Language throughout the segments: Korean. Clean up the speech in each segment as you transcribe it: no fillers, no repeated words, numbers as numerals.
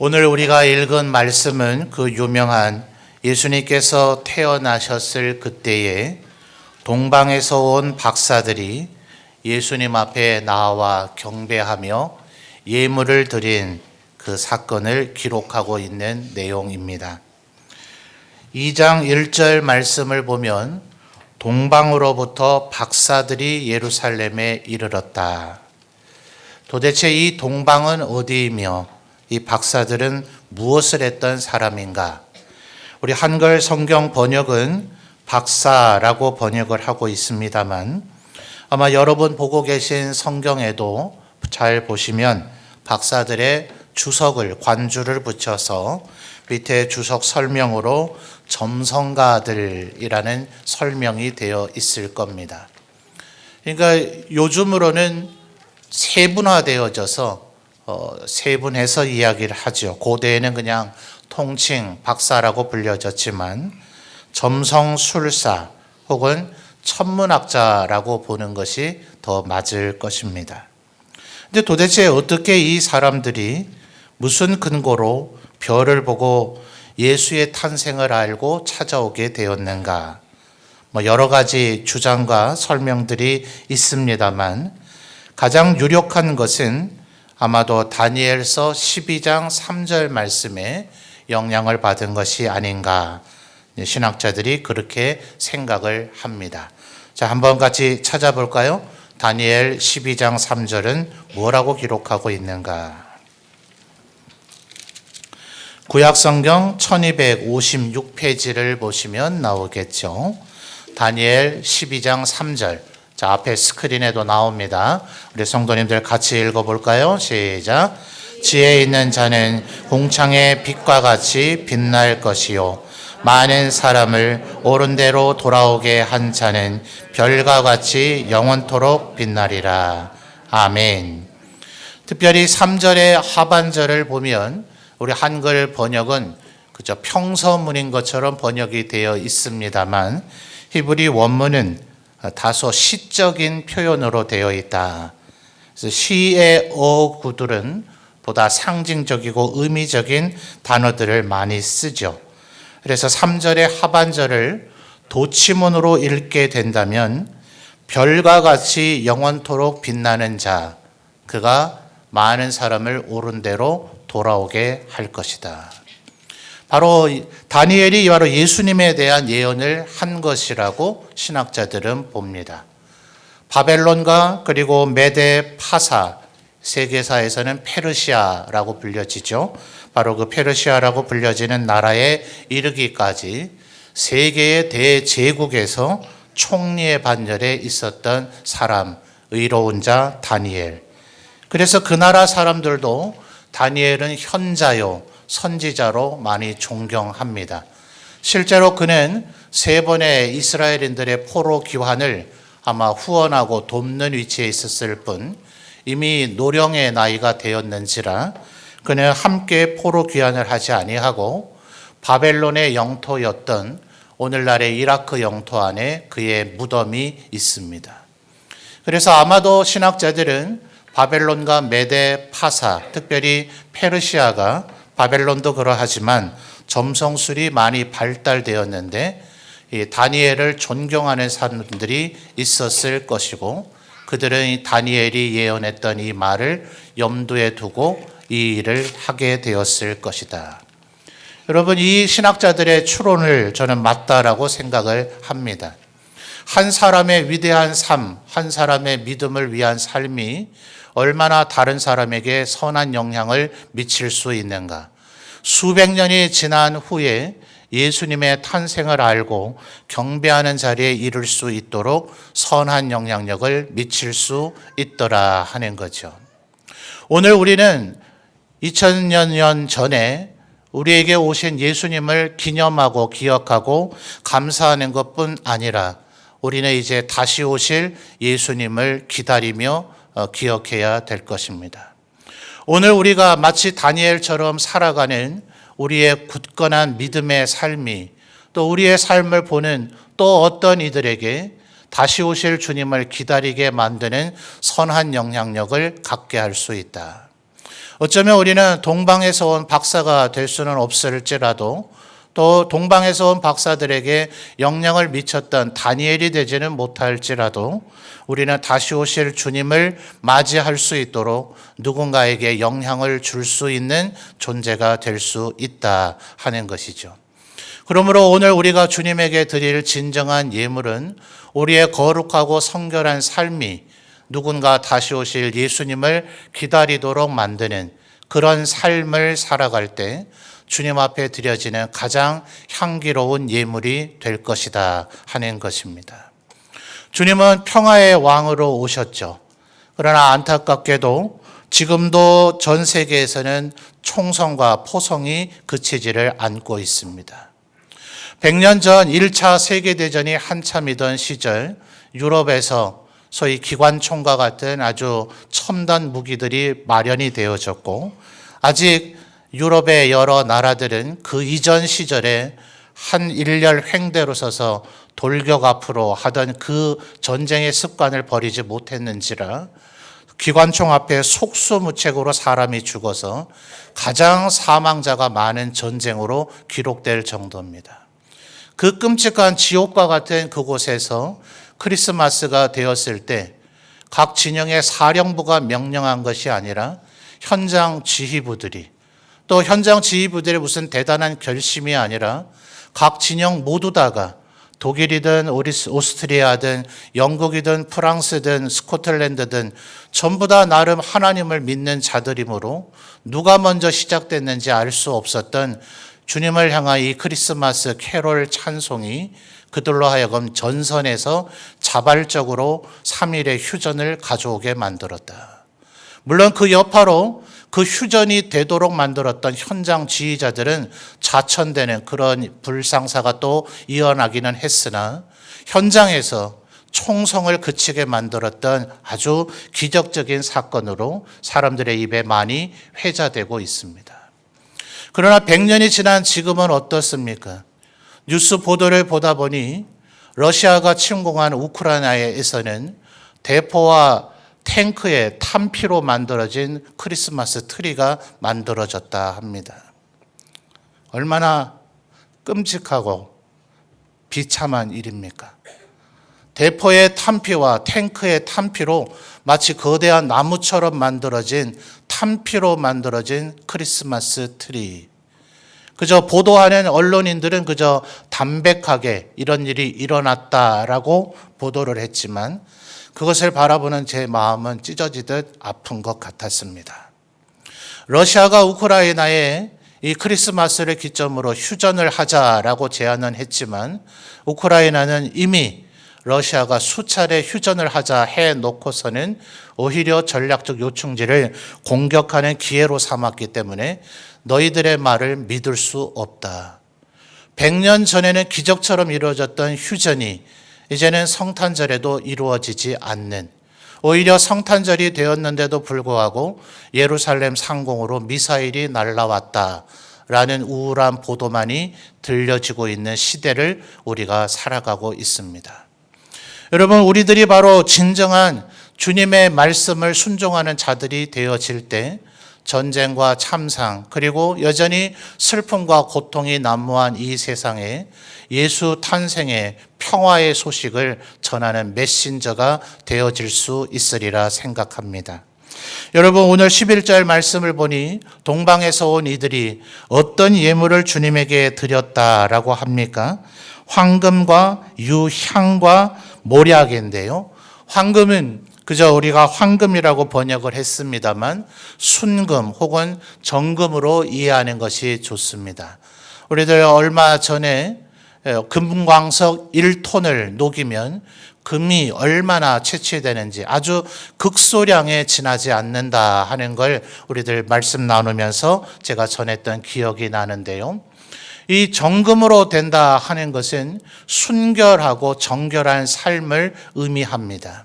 오늘 우리가 읽은 말씀은 그 유명한 예수님께서 태어나셨을 그때에 동방에서 온 박사들이 예수님 앞에 나와 경배하며 예물을 드린 그 사건을 기록하고 있는 내용입니다. 2장 1절 말씀을 보면 동방으로부터 박사들이 예루살렘에 이르렀다. 도대체 이 동방은 어디이며 이 박사들은 무엇을 했던 사람인가? 우리 한글 성경 번역은 박사라고 번역을 하고 있습니다만 아마 여러분 보고 계신 성경에도 잘 보시면 박사들의 주석을 관주를 붙여서 밑에 주석 설명으로 점성가들이라는 설명이 되어 있을 겁니다. 그러니까 요즘으로는 세분화되어져서 세분해서 이야기를 하죠. 고대에는 그냥 통칭 박사라고 불려졌지만 점성술사 혹은 천문학자라고 보는 것이 더 맞을 것입니다. 근데 도대체 어떻게 이 사람들이 무슨 근거로 별을 보고 예수의 탄생을 알고 찾아오게 되었는가? 여러 가지 주장과 설명들이 있습니다만 가장 유력한 것은 아마도 다니엘서 12장 3절 말씀에 영향을 받은 것이 아닌가 신학자들이 그렇게 생각을 합니다. 자, 한번 같이 찾아볼까요? 다니엘 12장 3절은 뭐라고 기록하고 있는가? 구약성경 1256페이지를 보시면 나오겠죠. 다니엘 12장 3절. 자, 앞에 스크린에도 나옵니다. 우리 성도님들 같이 읽어볼까요? 시작. 지혜 있는 자는 공창의 빛과 같이 빛날 것이요 많은 사람을 옳은 대로 돌아오게 한 자는 별과 같이 영원토록 빛나리라. 아멘. 특별히 3절의 하반절을 보면 우리 한글 번역은 그저 평서문인 것처럼 번역이 되어 있습니다만 히브리 원문은 다소 시적인 표현으로 되어 있다. 그래서 시의 어구들은 보다 상징적이고 의미적인 단어들을 많이 쓰죠. 그래서 3절의 하반절을 도치문으로 읽게 된다면 별과 같이 영원토록 빛나는 자, 그가 많은 사람을 옳은 대로 돌아오게 할 것이다. 바로 다니엘이 바로 예수님에 대한 예언을 한 것이라고 신학자들은 봅니다. 바벨론과 그리고 메데 파사, 세계사에서는 페르시아라고 불려지죠. 바로 그 페르시아라고 불려지는 나라에 이르기까지 세계의 대제국에서 총리의 반열에 있었던 사람, 의로운 자 다니엘. 그래서 그 나라 사람들도 다니엘은 현자요 선지자로 많이 존경합니다. 실제로 그는 3번의 이스라엘인들의 포로 귀환을 아마 후원하고 돕는 위치에 있었을 뿐 이미 노령의 나이가 되었는지라 그는 함께 포로 귀환을 하지 아니하고 바벨론의 영토였던 오늘날의 이라크 영토 안에 그의 무덤이 있습니다. 그래서 아마도 신학자들은 바벨론과 메데 파사, 특별히 페르시아가 바벨론도 그러하지만 점성술이 많이 발달되었는데 이 다니엘을 존경하는 사람들이 있었을 것이고 그들은 이 다니엘이 예언했던 이 말을 염두에 두고 이 일을 하게 되었을 것이다. 여러분, 이 신학자들의 추론을 저는 맞다라고 생각을 합니다. 한 사람의 위대한 삶, 한 사람의 믿음을 위한 삶이 얼마나 다른 사람에게 선한 영향을 미칠 수 있는가. 수백 년이 지난 후에 예수님의 탄생을 알고 경배하는 자리에 이를 수 있도록 선한 영향력을 미칠 수 있더라 하는 거죠. 오늘 우리는 2000년 전에 우리에게 오신 예수님을 기념하고 기억하고 감사하는 것뿐 아니라 우리는 이제 다시 오실 예수님을 기다리며 기억해야 될 것입니다. 오늘 우리가 마치 다니엘처럼 살아가는 우리의 굳건한 믿음의 삶이 또 우리의 삶을 보는 또 어떤 이들에게 다시 오실 주님을 기다리게 만드는 선한 영향력을 갖게 할 수 있다. 어쩌면 우리는 동방에서 온 박사가 될 수는 없을지라도 또 동방에서 온 박사들에게 영향을 미쳤던 다니엘이 되지는 못할지라도 우리는 다시 오실 주님을 맞이할 수 있도록 누군가에게 영향을 줄 수 있는 존재가 될 수 있다 하는 것이죠. 그러므로 오늘 우리가 주님에게 드릴 진정한 예물은 우리의 거룩하고 성결한 삶이 누군가 다시 오실 예수님을 기다리도록 만드는 그런 삶을 살아갈 때 주님 앞에 드려지는 가장 향기로운 예물이 될 것이다 하는 것입니다. 주님은 평화의 왕으로 오셨죠. 그러나 안타깝게도 지금도 전 세계에서는 총성과 포성이 그치지를 않고 있습니다. 100년 전 1차 세계대전이 한참이던 시절 유럽에서 소위 기관총과 같은 아주 첨단 무기들이 마련이 되어졌고 아직 유럽의 여러 나라들은 그 이전 시절에 한 일렬 횡대로 서서 돌격 앞으로 하던 그 전쟁의 습관을 버리지 못했는지라 기관총 앞에 속수무책으로 사람이 죽어서 가장 사망자가 많은 전쟁으로 기록될 정도입니다. 그 끔찍한 지옥과 같은 그곳에서 크리스마스가 되었을 때 각 진영의 사령부가 명령한 것이 아니라 현장 지휘부들이 또 현장 지휘부들의 무슨 대단한 결심이 아니라 각 진영 모두 다가 독일이든 오스트리아든 영국이든 프랑스든 스코틀랜드든 전부 다 나름 하나님을 믿는 자들이므로 누가 먼저 시작됐는지 알 수 없었던 주님을 향한 이 크리스마스 캐롤 찬송이 그들로 하여금 전선에서 자발적으로 3일의 휴전을 가져오게 만들었다. 물론 그 여파로 그 휴전이 되도록 만들었던 현장 지휘자들은 자천되는 그런 불상사가 또 이어나기는 했으나 현장에서 총성을 그치게 만들었던 아주 기적적인 사건으로 사람들의 입에 많이 회자되고 있습니다. 그러나 100년이 지난 지금은 어떻습니까? 뉴스 보도를 보다 보니 러시아가 침공한 우크라이나에서는 대포와 탱크의 탄피로 만들어진 크리스마스 트리가 만들어졌다 합니다. 얼마나 끔찍하고 비참한 일입니까? 대포의 탄피와 탱크의 탄피로 마치 거대한 나무처럼 만들어진 탄피로 만들어진 크리스마스 트리. 그저 보도하는 언론인들은 그저 담백하게 이런 일이 일어났다라고 보도를 했지만 그것을 바라보는 제 마음은 찢어지듯 아픈 것 같았습니다. 러시아가 우크라이나에 이 크리스마스를 기점으로 휴전을 하자라고 제안은 했지만 우크라이나는 이미 러시아가 수차례 휴전을 하자 해놓고서는 오히려 전략적 요충지를 공격하는 기회로 삼았기 때문에 너희들의 말을 믿을 수 없다. 100년 전에는 기적처럼 이루어졌던 휴전이 이제는 성탄절에도 이루어지지 않는, 오히려 성탄절이 되었는데도 불구하고 예루살렘 상공으로 미사일이 날아왔다라는 우울한 보도만이 들려지고 있는 시대를 우리가 살아가고 있습니다. 여러분, 우리들이 바로 진정한 주님의 말씀을 순종하는 자들이 되어질 때 전쟁과 참상 그리고 여전히 슬픔과 고통이 난무한 이 세상에 예수 탄생의 평화의 소식을 전하는 메신저가 되어질 수 있으리라 생각합니다. 여러분, 오늘 11절 말씀을 보니 동방에서 온 이들이 어떤 예물을 주님에게 드렸다라고 합니까? 황금과 유향과 모략인데요. 황금은 그저 우리가 황금이라고 번역을 했습니다만 순금 혹은 정금으로 이해하는 것이 좋습니다. 우리들 얼마 전에 금광석 1톤을 녹이면 금이 얼마나 채취되는지 아주 극소량에 지나지 않는다 하는 걸 우리들 말씀 나누면서 제가 전했던 기억이 나는데요. 이 정금으로 된다 하는 것은 순결하고 정결한 삶을 의미합니다.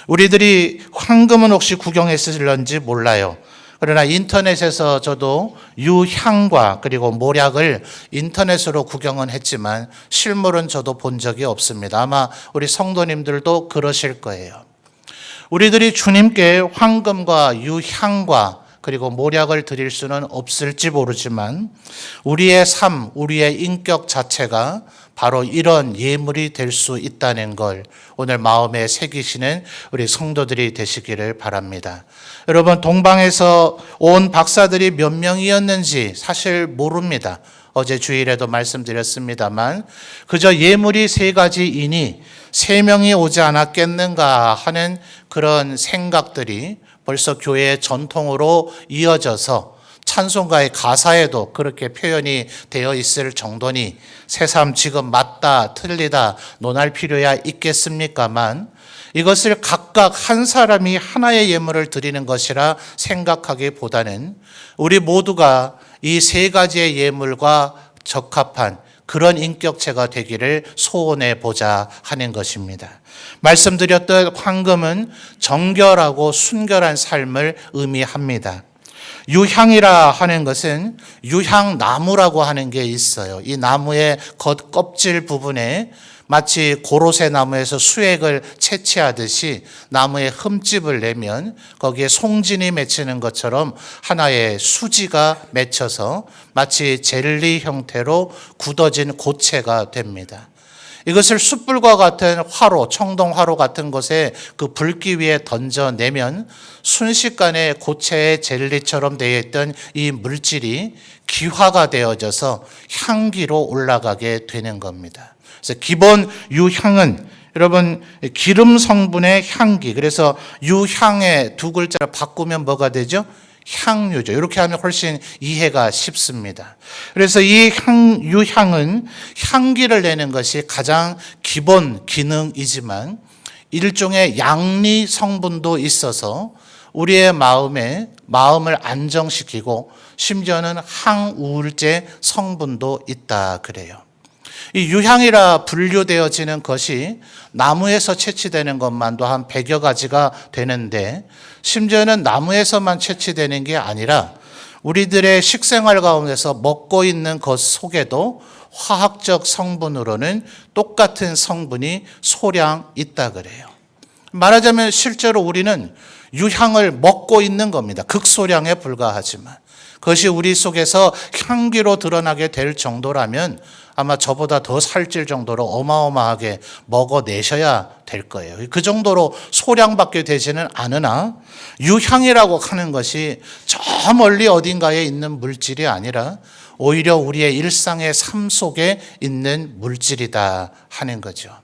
우리들이 황금은 혹시 구경했을런지 몰라요. 그러나 인터넷에서 저도 유향과 그리고 모략을 인터넷으로 구경은 했지만 실물은 저도 본 적이 없습니다. 아마 우리 성도님들도 그러실 거예요. 우리들이 주님께 황금과 유향과 그리고 모략을 드릴 수는 없을지 모르지만 우리의 삶, 우리의 인격 자체가 바로 이런 예물이 될 수 있다는 걸 오늘 마음에 새기시는 우리 성도들이 되시기를 바랍니다. 여러분, 동방에서 온 박사들이 몇 명이었는지 사실 모릅니다. 어제 주일에도 말씀드렸습니다만 그저 예물이 3가지이니 3명이 오지 않았겠는가 하는 그런 생각들이 벌써 교회의 전통으로 이어져서 찬송가의 가사에도 그렇게 표현이 되어 있을 정도니 새삼 지금 맞다 틀리다 논할 필요야 있겠습니까만 이것을 각각 한 사람이 하나의 예물을 드리는 것이라 생각하기보다는 우리 모두가 이 3가지의 예물과 적합한 그런 인격체가 되기를 소원해 보자 하는 것입니다. 말씀드렸던 황금은 정결하고 순결한 삶을 의미합니다. 유향이라 하는 것은 유향나무라고 하는 게 있어요. 이 나무의 겉껍질 부분에 마치 고로쇠 나무에서 수액을 채취하듯이 나무에 흠집을 내면 거기에 송진이 맺히는 것처럼 하나의 수지가 맺혀서 마치 젤리 형태로 굳어진 고체가 됩니다. 이것을 숯불과 같은 화로, 청동 화로 같은 곳에 그 불기 위에 던져내면 순식간에 고체의 젤리처럼 되어 있던 이 물질이 기화가 되어져서 향기로 올라가게 되는 겁니다. 그래서 기본 유향은 여러분 기름 성분의 향기, 그래서 유향의 2글자를 바꾸면 뭐가 되죠? 향유죠. 이렇게 하면 훨씬 이해가 쉽습니다. 그래서 이 유향은 향기를 내는 것이 가장 기본 기능이지만 일종의 양리 성분도 있어서 우리의 마음을 안정시키고 심지어는 항우울제 성분도 있다 그래요. 이 유향이라 분류되어지는 것이 나무에서 채취되는 것만도 한 100여 가지가 되는데 심지어는 나무에서만 채취되는 게 아니라 우리들의 식생활 가운데서 먹고 있는 것 속에도 화학적 성분으로는 똑같은 성분이 소량 있다 그래요. 말하자면 실제로 우리는 유향을 먹고 있는 겁니다. 극소량에 불과하지만 그것이 우리 속에서 향기로 드러나게 될 정도라면 아마 저보다 더 살찔 정도로 어마어마하게 먹어내셔야 될 거예요. 그 정도로 소량밖에 되지는 않으나 유향이라고 하는 것이 저 멀리 어딘가에 있는 물질이 아니라 오히려 우리의 일상의 삶 속에 있는 물질이다 하는 거죠.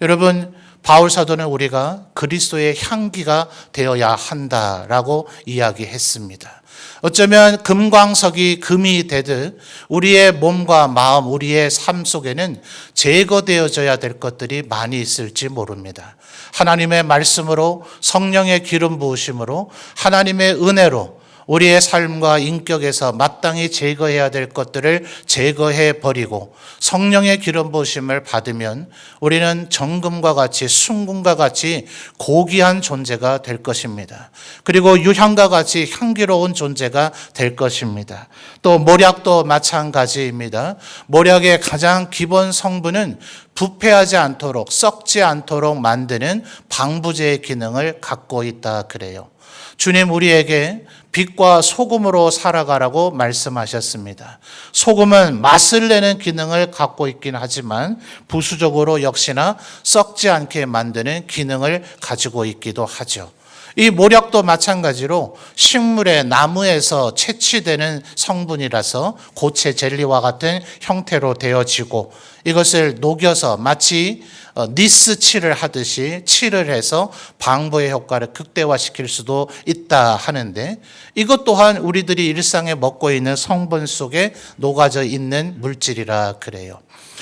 여러분, 바울 사도는 우리가 그리스도의 향기가 되어야 한다라고 이야기했습니다. 어쩌면 금광석이 금이 되듯 우리의 몸과 마음, 우리의 삶 속에는 제거되어져야 될 것들이 많이 있을지 모릅니다. 하나님의 말씀으로, 성령의 기름 부으심으로, 하나님의 은혜로 우리의 삶과 인격에서 마땅히 제거해야 될 것들을 제거해 버리고 성령의 기름 부으심을 받으면 우리는 정금과 같이 순금과 같이 고귀한 존재가 될 것입니다. 그리고 유향과 같이 향기로운 존재가 될 것입니다. 또 모략도 마찬가지입니다. 모략의 가장 기본 성분은 부패하지 않도록, 썩지 않도록 만드는 방부제의 기능을 갖고 있다 그래요. 주님 우리에게 빛과 소금으로 살아가라고 말씀하셨습니다. 소금은 맛을 내는 기능을 갖고 있긴 하지만 부수적으로 역시나 썩지 않게 만드는 기능을 가지고 있기도 하죠. 이 모략도 마찬가지로 식물의 나무에서 채취되는 성분이라서 고체 젤리와 같은 형태로 되어지고 이것을 녹여서 마치 니스 칠을 하듯이 칠을 해서 방부의 효과를 극대화시킬 수도 있다 하는데 이것 또한 우리들이 일상에 먹고 있는 성분 속에 녹아져 있는 물질이라 그래요.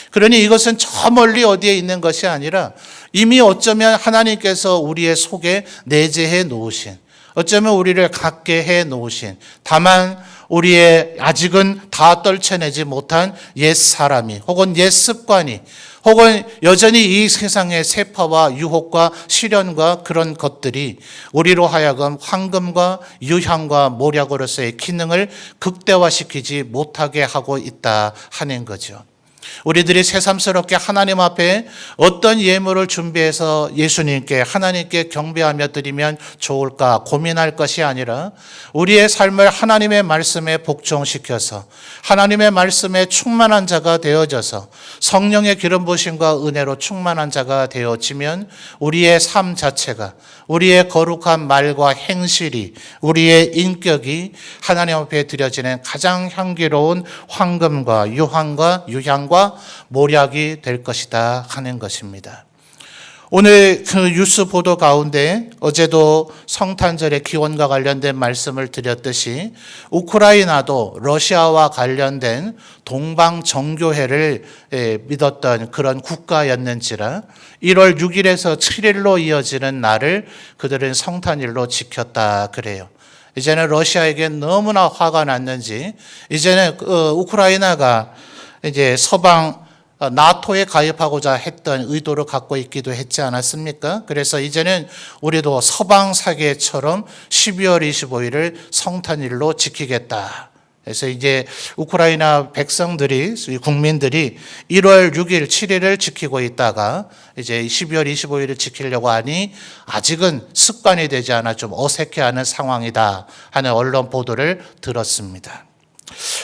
그러니 이것은 저 멀리 어디에 있는 것이 아니라 이미 어쩌면 하나님께서 우리의 속에 내재해 놓으신, 어쩌면 우리를 갖게 해 놓으신, 다만 우리의 아직은 다 떨쳐내지 못한 옛 사람이 혹은 옛 습관이 혹은 여전히 이 세상의 세파와 유혹과 시련과 그런 것들이 우리로 하여금 황금과 유향과 모략으로서의 기능을 극대화시키지 못하게 하고 있다 하는 거죠. 우리들이 새삼스럽게 하나님 앞에 어떤 예물을 준비해서 예수님께 하나님께 경배하며 드리면 좋을까 고민할 것이 아니라 우리의 삶을 하나님의 말씀에 복종시켜서 하나님의 말씀에 충만한 자가 되어져서 성령의 기름 부으심과 은혜로 충만한 자가 되어지면 우리의 삶 자체가 우리의 거룩한 말과 행실이 우리의 인격이 하나님 앞에 드려지는 가장 향기로운 황금과 유향과 모략이 될 것이다 하는 것입니다. 오늘 그 뉴스 보도 가운데 어제도 성탄절의 기원과 관련된 말씀을 드렸듯이 우크라이나도 러시아와 관련된 동방 정교회를 믿었던 그런 국가였는지라 1월 6일에서 7일로 이어지는 날을 그들은 성탄일로 지켰다 그래요. 이제는 러시아에게 너무나 화가 났는지 이제는 우크라이나가 이제 서방 나토에 가입하고자 했던 의도를 갖고 있기도 했지 않았습니까? 그래서 이제는 우리도 서방 사계처럼 12월 25일을 성탄일로 지키겠다. 그래서 이제 우크라이나 백성들이, 국민들이 1월 6일, 7일을 지키고 있다가 이제 12월 25일을 지키려고 하니 아직은 습관이 되지 않아 좀 어색해하는 상황이다 하는 언론 보도를 들었습니다.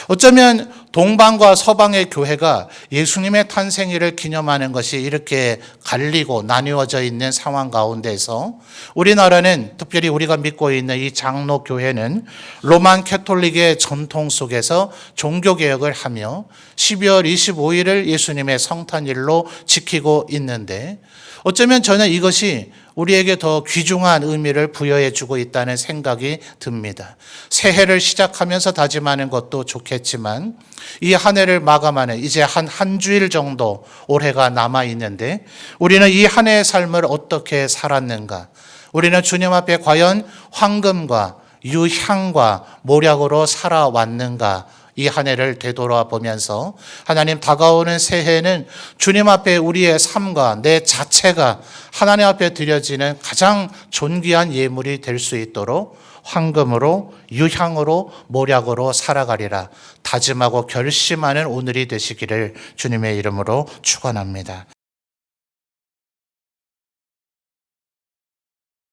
어쩌면 동방과 서방의 교회가 예수님의 탄생일을 기념하는 것이 이렇게 갈리고 나뉘어져 있는 상황 가운데서 우리나라는 특별히 우리가 믿고 있는 이 장로교회는 로만 캐톨릭의 전통 속에서 종교개혁을 하며 12월 25일을 예수님의 성탄일로 지키고 있는데 어쩌면 저는 이것이 우리에게 더 귀중한 의미를 부여해 주고 있다는 생각이 듭니다. 새해를 시작하면서 다짐하는 것도 좋겠지만 이 한 해를 마감하는 이제 한 주일 정도 올해가 남아 있는데 우리는 이 한 해의 삶을 어떻게 살았는가? 우리는 주님 앞에 과연 황금과 유향과 모략으로 살아왔는가? 이 한 해를 되돌아보면서 하나님 다가오는 새해는 주님 앞에 우리의 삶과 내 자체가 하나님 앞에 드려지는 가장 존귀한 예물이 될 수 있도록 황금으로 유향으로 모략으로 살아가리라 다짐하고 결심하는 오늘이 되시기를 주님의 이름으로 축원합니다.